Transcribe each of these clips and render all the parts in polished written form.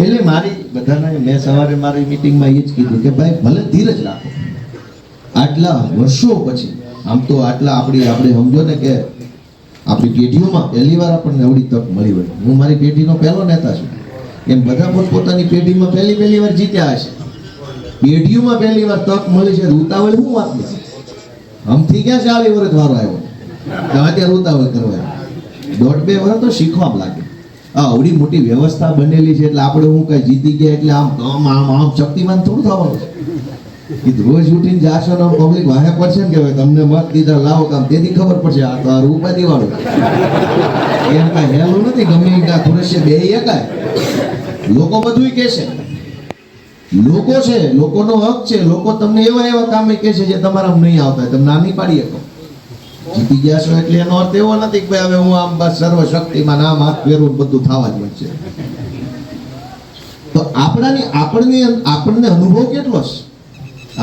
એટલે મારી બધાને મેં સવારે મારી મીટિંગમાં એ જ કીધું કે ભાઈ ભલે ધીરજ રાખો. આટલા વર્ષો પછી આમ તો આટલા આપણે સમજો ને કે આપણી પેઢીઓમાં પહેલી વાર આપણને એવડી તક મળી હોય. હું મારી પેઢીનો પહેલો નેતા છું. એમ બધા પોતપોતાની પેઢીમાં પહેલી વાર જીત્યા હશે. પેઢીઓમાં પહેલી વાર તક મળી છે. ઉતાવળ શું વાત નથી. આમથી ક્યાં 40 વર્ષ વારો આવ્યો અત્યારે ઉતાવળ કરવા 1.5-2 વર્ષ તો શીખવા લાગે. આવડી મોટી વ્યવસ્થા બનેલી છે એટલે આપણે હું કઈ જીતી ગયા એટલે આમ શક્તિમાન થોડું થવાનું છે. રોજ ઉઠીને જાશો ને પબ્લિક વાહે પડશે ને કે ભાઈ તમને મત દીધા લાવો કામ તેથી ખબર પડશે આ તો આ રૂપાદી વાળું એમ કઈ હેલું નથી. ગમે થોડે બે એકાય લોકો બધું કે છે. લોકો છે, લોકોનો હક છે. લોકો તમને એવા કામે કે છે જે તમારા નહીં આવતા તમને નાની પાડી શકો. જીતી ગયા છો એટલે એનો અર્થ એવો નથી કે હવે હું આમ બસ સર્વશક્તિમાં નામ હાથ ફેરવું બધું થવા જ છે. તો આપણને અનુભવ કેટલો છે,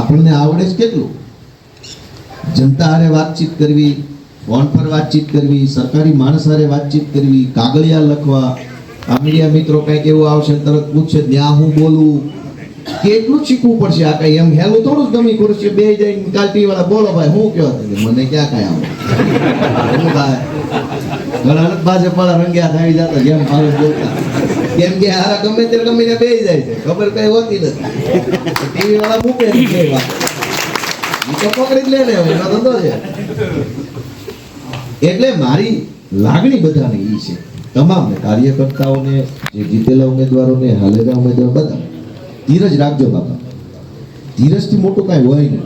આપણને આવડે છે કેટલું. જનતા હારે વાતચીત કરવી, ફોન પર વાતચીત કરવી, સરકારી માણસ હારે વાતચીત કરવી, કાગળિયા લખવા, આ મીડિયા મિત્રો કંઈક એવું આવશે તરત પૂછશે ત્યાં હું બોલું, કેટલું શીખવું પડશે. આ કઈ એમ હેલું થોડું જ ગમી ખુરશી બે જઈને કાલટી વાળા બોલો ભાઈ હું કયો મને ક્યાં કઈ આવડે ઘણા ભાજપ વાળા રંગ્યા થઈ જતા જેમ ભાવે બોલતા કેમ કે હારા ગમે તે ગમીને બે જાય છે ખબર કઈ હોતી નથી. ટીવી વાળા મૂકે તો પકડી જ લે ને એનો ધંધો છે. એટલે મારી લાગણી બધાને ઈ છે, તમામને કાર્યકર્તાઓને, જે જીતેલા ઉમેદવારોને, હાલેલા ઉમેદવાર બધા ધીરજ રાખજો બાપા. ધીરજથી મોટું કાંઈ હોય નહીં.